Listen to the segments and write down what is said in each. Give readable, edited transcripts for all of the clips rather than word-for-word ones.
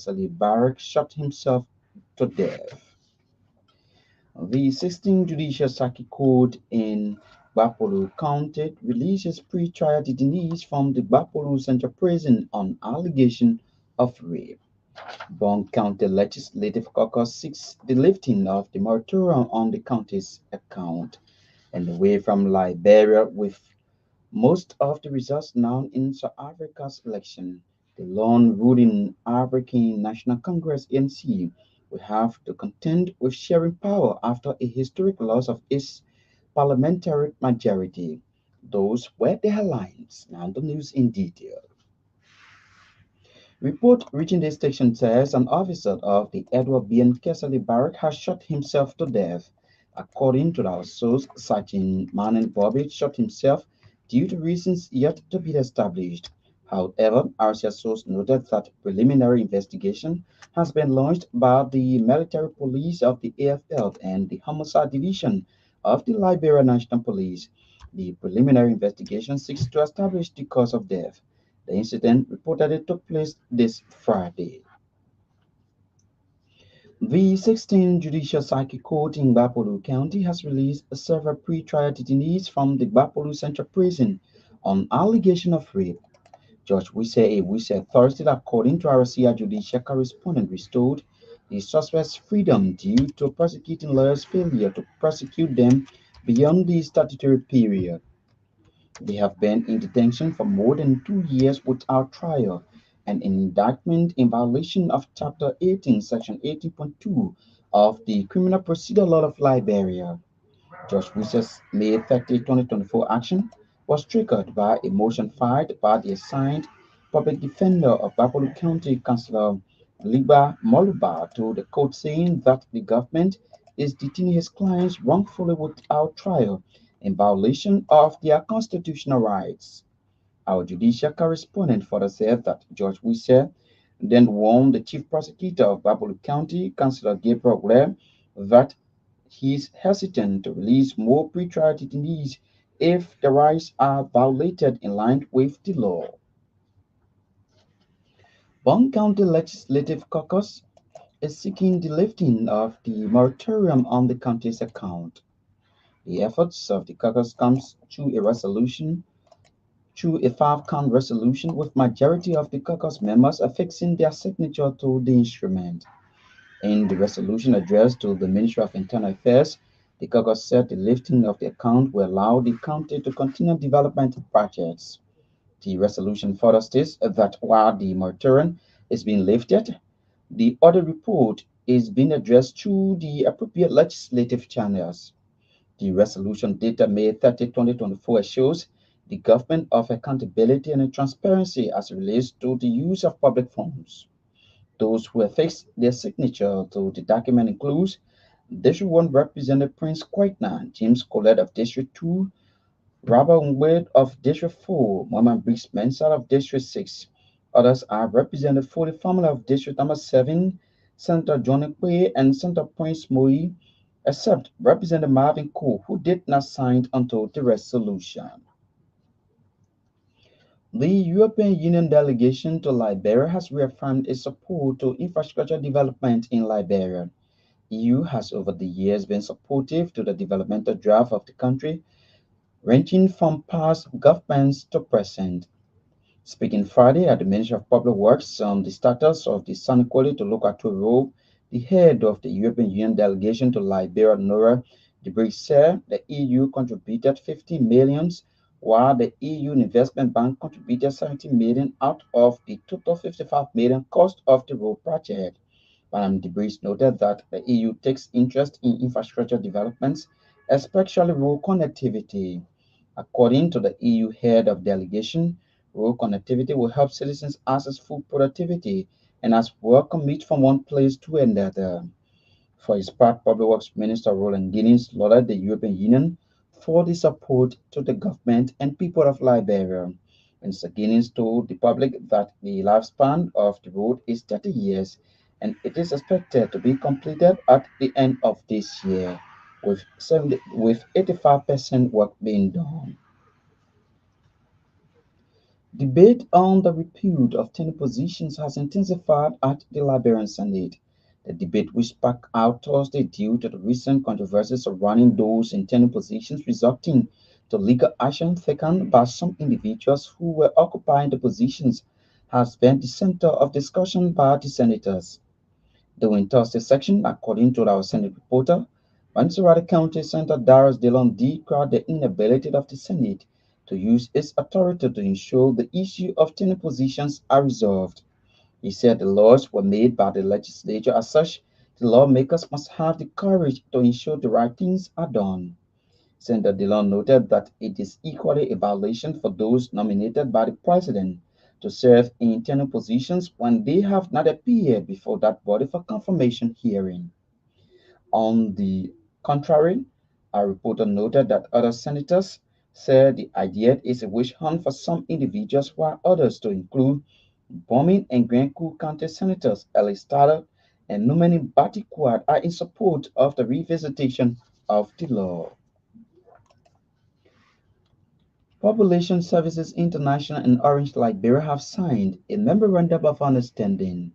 Kesali Barak shot himself to death. The 16th Judicial Circuit Court in Bapolu County releases pre-trial detainees from the Bapolu Central Prison on allegation of rape. Bond County Legislative Caucus seeks the lifting of the moratorium on the county's account and away from Liberia with most of the results known in South Africa's election. The lone ruling African National Congress (ANC) will have to contend with sharing power after a historic loss of its parliamentary majority. Those were the headlines. Now the news in detail. Report reaching the station says an officer of the Edward B. and Kesali Barrack has shot himself to death. According to our source, Sergeant Manon Bobby shot himself due to reasons yet to be established. However, our source noted that preliminary investigation has been launched by the military police of the AFL and the Homicide Division of the Liberia National Police. The preliminary investigation seeks to establish the cause of death. The incident reportedly took place this Friday. The 16th Judicial Circuit Court in Bapolu County has released several pre-trial detainees from the Bapolu Central Prison on allegation of rape. Judge Wise Thursday, according to our RCA judicial correspondent, restored the suspect's freedom due to prosecuting lawyers' failure to prosecute them beyond the statutory period. They have been in detention for more than 2 years without trial, and an indictment in violation of Chapter 18, Section 18.2 of the Criminal Procedure Law of Liberia. Judge Wissa's May 30, 2024 action was triggered by a motion filed by the assigned public defender of Bapolu County, Councillor Liba Moluba, to the court saying that the government is detaining his clients wrongfully without trial in violation of their constitutional rights. Our judicial correspondent further said that Judge Wisse then warned the chief prosecutor of Bapolu County, Councillor Gabriel Blair, that he is hesitant to release more pretrial detainees if the rights are violated in line with the law. Bond County Legislative Caucus is seeking the lifting of the moratorium on the county's account. The efforts of the caucus comes through a five-count resolution with majority of the caucus members affixing their signature to the instrument. In the resolution addressed to the Ministry of Internal Affairs, the caucus said the lifting of the account will allow the county to continue development projects. The resolution further states that while the moratorium is being lifted, the audit report is being addressed through the appropriate legislative channels. The resolution dated May 30, 2024 shows the government of accountability and transparency as it relates to the use of public funds. Those who affixed their signature to the document includes District 1 Representative Prince Quaitna, James Collette of District 2, Robert Ngwed of District 4, Mohamed Briggs Mensah of District 6. Others are represented for the family of District number 7, Senator John Ekwe and Senator Prince Moi, except Representative Marvin Cole, who did not sign onto the resolution. The European Union delegation to Liberia has reaffirmed its support to infrastructure development in Liberia. EU has over the years been supportive to the developmental drive of the country, ranging from past governments to present. Speaking Friday at the Ministry of Public Works on the status of the San Equally to Locato Road, the head of the European Union delegation to Liberia, Nora Debris, said the EU contributed 50 million, while the EU Investment Bank contributed 70 million out of the total 55 million cost of the road project. Madam Debris noted that the EU takes interest in infrastructure developments, especially road connectivity. According to the EU head of delegation, road connectivity will help citizens access food productivity and as work commute from one place to another. For his part, Public Works Minister Roland Guinness lauded the European Union for the support to the government and people of Liberia. Minister Guinness told the public that the lifespan of the road is 30 years and it is expected to be completed at the end of this year, with 85% work being done. Debate on the repeal of tenure positions has intensified at the Liberian Senate. The debate, which sparked out Thursday due to the recent controversies surrounding those in tenure positions, resulting to legal action taken by some individuals who were occupying the positions, has been the center of discussion by the senators. During Thursday's section, according to our Senate reporter, Montserrat County Senator Darius Dillon decried the inability of the Senate to use its authority to ensure the issue of tenure positions are resolved. He said the laws were made by the legislature. As such, the lawmakers must have the courage to ensure the right things are done. Senator Dillon noted that it is equally a violation for those nominated by the president to serve in tenure positions when they have not appeared before that body for confirmation hearing. On the contrary, a reporter noted that other senators said the idea is a witch hunt for some individuals, while others, to include Bombing and Grand Coup County Senators Ellis Stoddard and Numeni Batikwad, are in support of the revisitation of the law. Population Services International and Orange Liberia have signed a memorandum of understanding.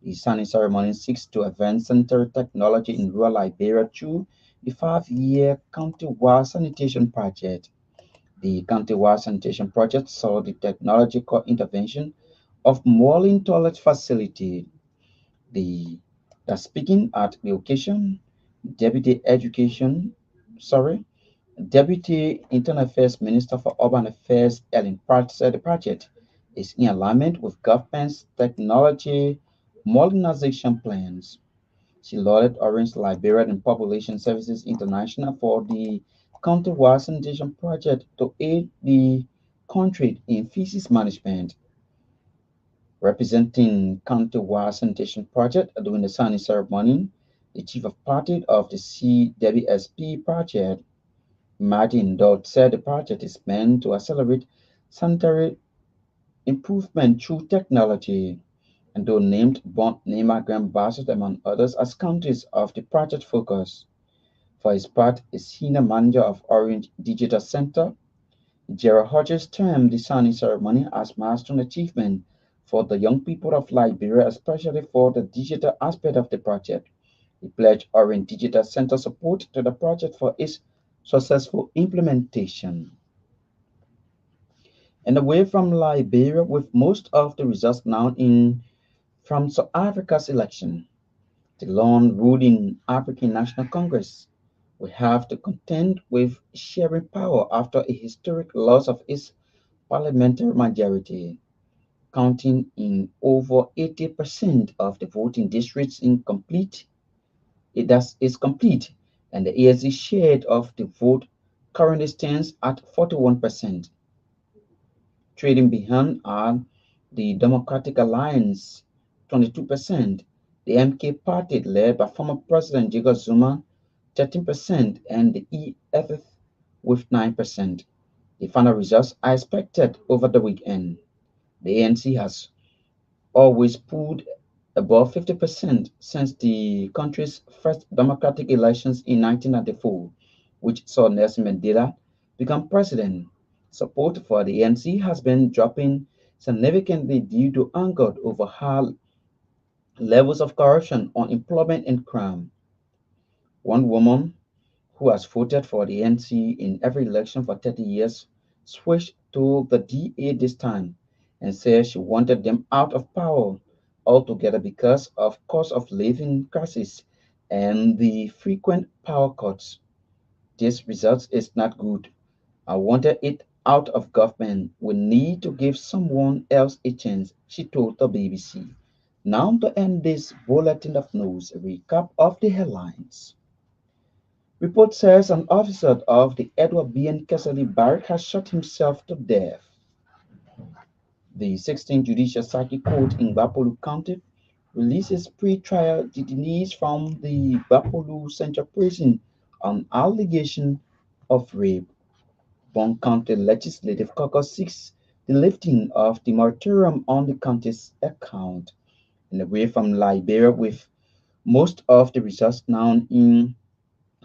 The signing ceremony seeks to advance sanitary technology in rural Liberia through the 5-year county-wide sanitation project. The county-wide sanitation project saw the technological intervention of Moreland Toilet Facility. The, the speaking at the occasion, Deputy Education, sorry, Deputy Internal Affairs Minister for Urban Affairs Ellen Pratt said the project is in alignment with government's technology modernization plans. She lauded Orange Liberia and Population Services International for the county-wide sanitation project to aid the country in feces management. Representing county-wide sanitation project during the signing ceremony, the chief of party of the CWSP project, Martin Dodd, said the project is meant to accelerate sanitary improvement through technology, and though named Bond Neymar Graham Bassett among others as countries of the project focus. For his part, a senior manager of Orange Digital Center, Gerald Hodges, termed the signing ceremony as milestone achievement for the young people of Liberia, especially for the digital aspect of the project. He pledged Orange Digital Center support to the project for its successful implementation. And away from Liberia, with most of the results now in from South Africa's election, the long ruling African National Congress will have to contend with sharing power after a historic loss of its parliamentary majority, counting in over 80% of the voting districts incomplete. Is complete, and the ANC share of the vote currently stands at 41%. Trading behind are the Democratic Alliance, 22%, the MK Party led by former President Jacob Zuma, 13%, and the EFF with 9%. The final results are expected over the weekend. The ANC has always pulled above 50% since the country's first democratic elections in 1994, which saw Nelson Mandela become president. Support for the ANC has been dropping significantly due to anger over high levels of corruption, unemployment, and crime. One woman who has voted for the ANC in every election for 30 years switched to the DA this time and said she wanted them out of power altogether because of cost of living crisis and the frequent power cuts. This result is not good. I wanted it out of government. We need to give someone else a chance, she told the BBC. Now to end this bulletin of news, a recap of the headlines. Report says an officer of the Edward B. N. Kessley Barrack has shot himself to death. The 16th Judicial Circuit Court in Bapolu County releases pre-trial detainees from the Bapolu Central Prison on allegation of rape. Bon County Legislative Caucus seeks the lifting of the moratorium on the county's account. And away from Liberia, with most of the results now in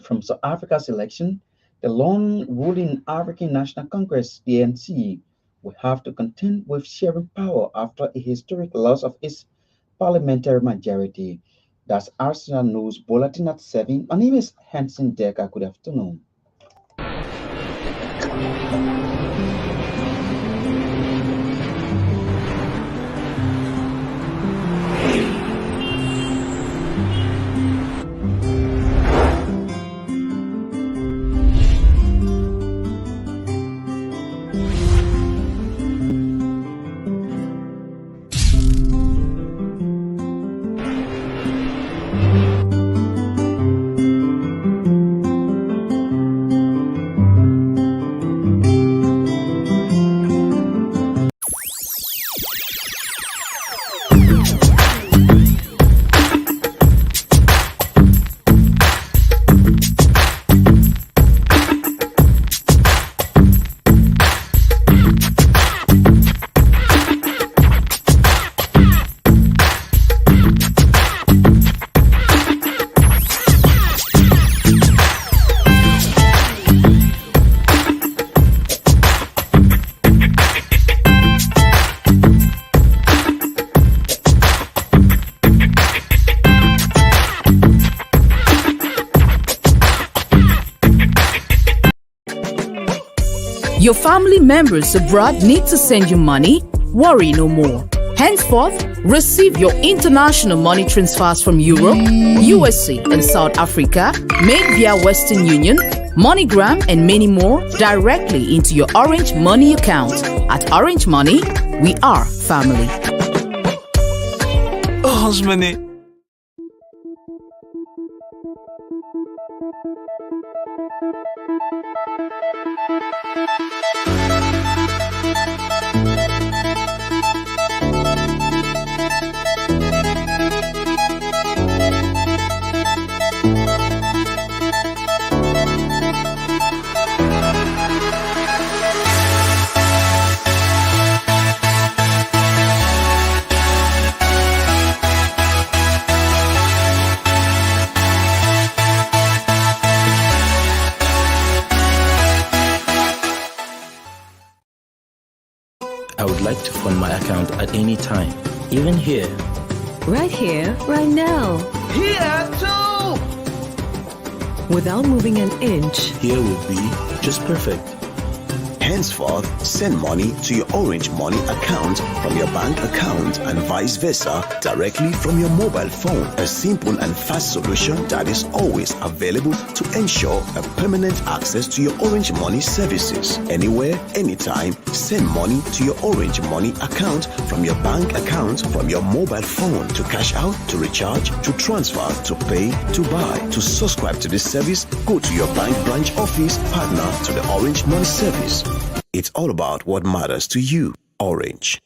from South Africa's election, the long ruling African National Congress (ANC) will have to contend with sharing power after a historic loss of its parliamentary majority. That's Arsenal News Bulletin at 7. My name is Hanson Decker. Good afternoon. Your family members abroad need to send you money? Worry no more. Henceforth, receive your international money transfers from Europe, USA, and South Africa made via Western Union, MoneyGram, and many more directly into your Orange Money account. At Orange Money, we are family. Orange Money. I would like to fund my account at any time, even here. Right here, right now. Here too! Without moving an inch. Here will be just perfect. Henceforth, send money to your Orange Money account from your bank account and vice versa directly from your mobile phone. A simple and fast solution that is always available to ensure a permanent access to your Orange Money services. Anywhere, anytime, send money to your Orange Money account from your bank account from your mobile phone to cash out, to recharge, to transfer, to pay, to buy. To subscribe to this service, go to your bank branch office partner to the Orange Money service. It's all about what matters to you. Orange.